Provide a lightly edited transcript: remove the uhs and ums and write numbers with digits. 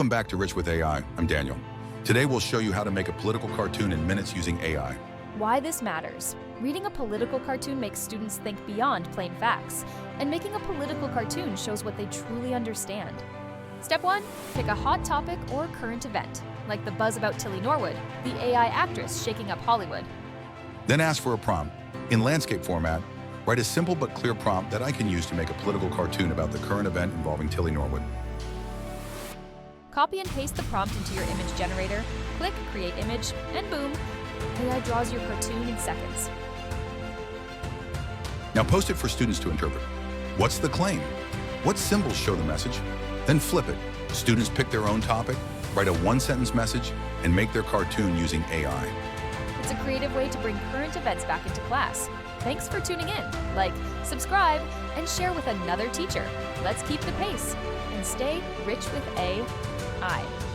Welcome back to Rich with AI. I'm Daniel. Today we'll show you how to make a political cartoon in minutes using AI. Why this matters. Reading a political cartoon makes students think beyond plain facts, and making a political cartoon shows what they truly understand. Step 1. Pick a hot topic or current event, like the buzz about Tilly Norwood, the AI actress shaking up Hollywood. Then ask for a prompt. In landscape format, write a simple but clear prompt that I can use to make a political cartoon about the current event involving Tilly Norwood. Copy and paste the prompt into your image generator, click Create Image, and boom, AI draws your cartoon in seconds. Now post it for students to interpret. What's the claim? What symbols show the message? Then flip it. Students pick their own topic, write a one-sentence message, and make their cartoon using AI. It's a creative way to bring current events back into class. Thanks for tuning in. Like, subscribe, and share with another teacher. Let's keep the pace and stay rich with AI.